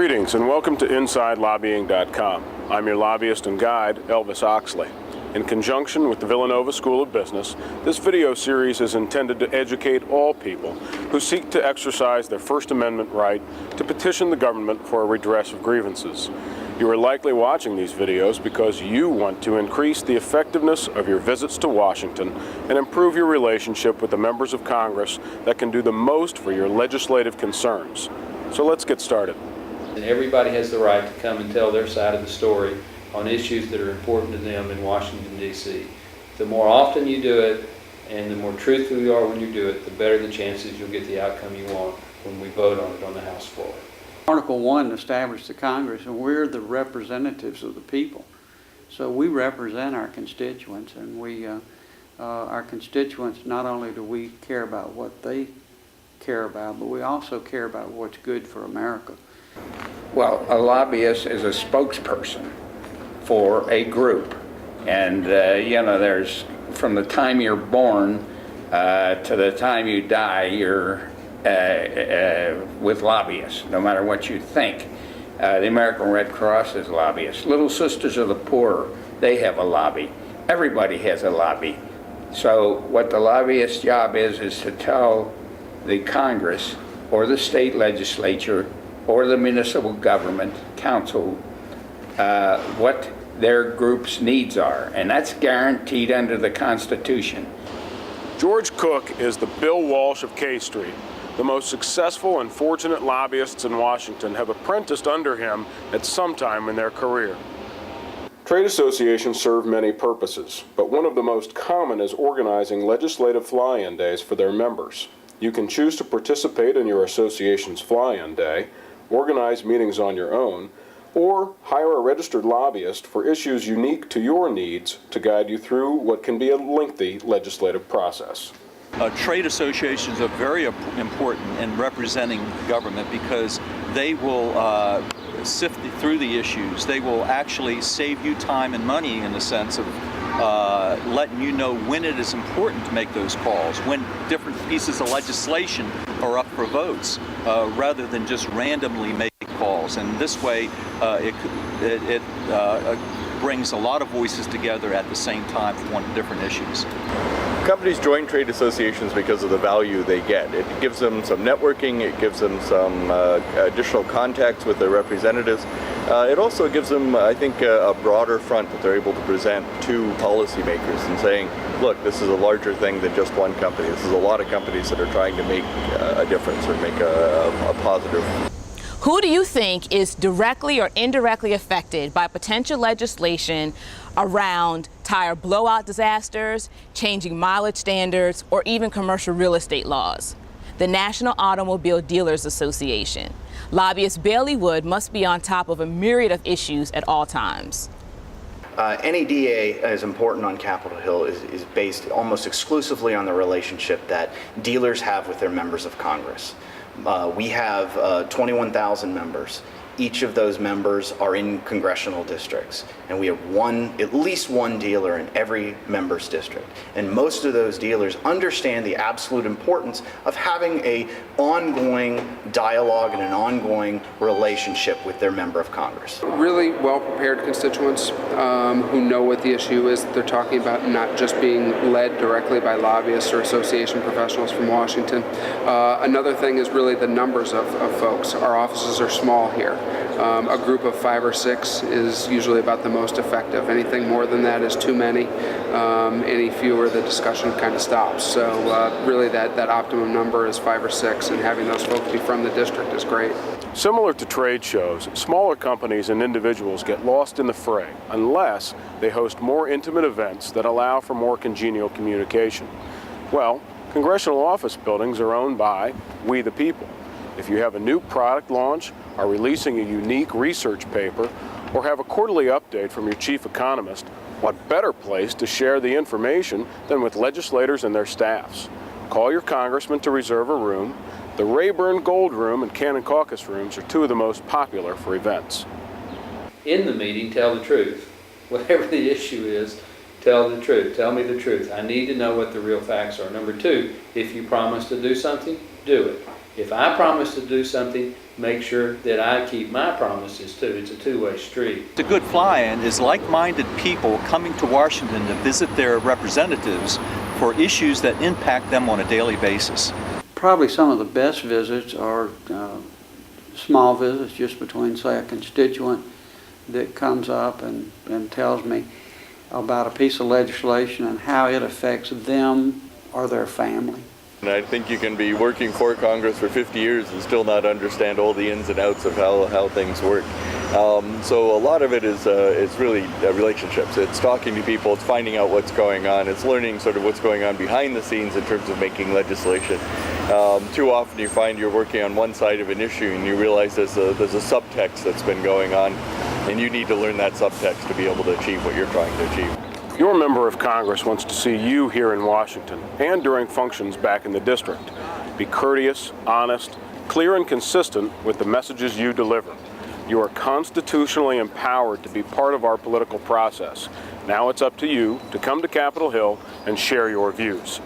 Greetings and welcome to InsideLobbying.com. I'm your lobbyist and guide, Elvis Oxley. In conjunction with the Villanova School of Business, this video series is intended to educate all people who seek to exercise their First Amendment right to petition the government for a redress of grievances. You are likely watching these videos because you want to increase the effectiveness of your visits to Washington and improve your relationship with the members of Congress that can do the most for your legislative concerns. So let's get started. And everybody has the right to come and tell their side of the story on issues that are important to them in Washington, D.C. The more often you do it, and the more truthful you are when you do it, the better the chances you'll get the outcome you want when we vote on it on the House floor. Article 1 established the Congress, and we're the representatives of the people. So we represent our constituents, and our constituents, not only do we care about what they care about, but we also care about what's good for America. Well, a lobbyist is a spokesperson for a group, and there's from the time you're born to the time you die, you're with lobbyists, no matter what you think. The American Red Cross is lobbyists. Little Sisters of the Poor, they have a lobby. Everybody has a lobby. So what the lobbyist's job is to tell the Congress or the state legislature or the municipal government council what their group's needs are, and that's guaranteed under the Constitution. George Cook is the Bill Walsh of K Street. The most successful and fortunate lobbyists in Washington have apprenticed under him at some time in their career. Trade associations serve many purposes, but one of the most common is organizing legislative fly-in days for their members. You can choose to participate in your association's fly-in day, organize meetings on your own, or hire a registered lobbyist for issues unique to your needs to guide you through what can be a lengthy legislative process. Trade associations are very important in representing government because they will sift through the issues. They will actually save you time and money in the sense of letting you know when it is important to make those calls, when different pieces of legislation are up for votes, rather than just randomly make calls. And this way, it brings a lot of voices together at the same time on different issues. Companies join trade associations because of the value they get. It gives them some networking, it gives them some additional contacts with their representatives. It also gives them, I think, a broader front that they're able to present to policymakers and saying, look, this is a larger thing than just one company. This is a lot of companies that are trying to make a difference or make a positive. Who do you think is directly or indirectly affected by potential legislation around tire blowout disasters, changing mileage standards, or even commercial real estate laws? The National Automobile Dealers Association. Lobbyist Bailey Wood must be on top of a myriad of issues at all times. Any DA, as important on Capitol Hill, is based almost exclusively on the relationship that dealers have with their members of Congress. We have 21,000 members. Each of those members are in congressional districts, and we have at least one dealer in every member's district. And most of those dealers understand the absolute importance of having an ongoing dialogue and an ongoing relationship with their member of Congress. Really well-prepared constituents who know what the issue is that they're talking about, not just being led directly by lobbyists or association professionals from Washington. Another thing is really the numbers of folks. Our offices are small here. A group of 5 or 6 is usually about the most effective. Anything more than that is too many. Any fewer, the discussion kind of stops. So really that optimum number is 5 or 6, and having those folks be from the district is great. Similar to trade shows, smaller companies and individuals get lost in the fray unless they host more intimate events that allow for more congenial communication. Well, congressional office buildings are owned by we the people. If you have a new product launch, are releasing a unique research paper, or have a quarterly update from your chief economist, what better place to share the information than with legislators and their staffs? Call your congressman to reserve a room. The Rayburn Gold Room and Cannon Caucus Rooms are two of the most popular for events. In the meeting, tell the truth. Whatever the issue is, tell the truth. Tell me the truth. I need to know what the real facts are. Number 2, if you promise to do something, do it. If I promise to do something, make sure that I keep my promises too. It's a two-way street. The Good Fly-In is like-minded people coming to Washington to visit their representatives for issues that impact them on a daily basis. Probably some of the best visits are small visits just between, say, a constituent that comes up and tells me about a piece of legislation and how it affects them or their family. And I think you can be working for Congress for 50 years and still not understand all the ins and outs of how things work. So a lot of it is really relationships. It's talking to people, it's finding out what's going on, it's learning sort of what's going on behind the scenes in terms of making legislation. Too often you find you're working on one side of an issue and you realize there's a subtext that's been going on, and you need to learn that subtext to be able to achieve what you're trying to achieve. Your member of Congress wants to see you here in Washington and during functions back in the district. Be courteous, honest, clear, and consistent with the messages you deliver. You are constitutionally empowered to be part of our political process. Now it's up to you to come to Capitol Hill and share your views.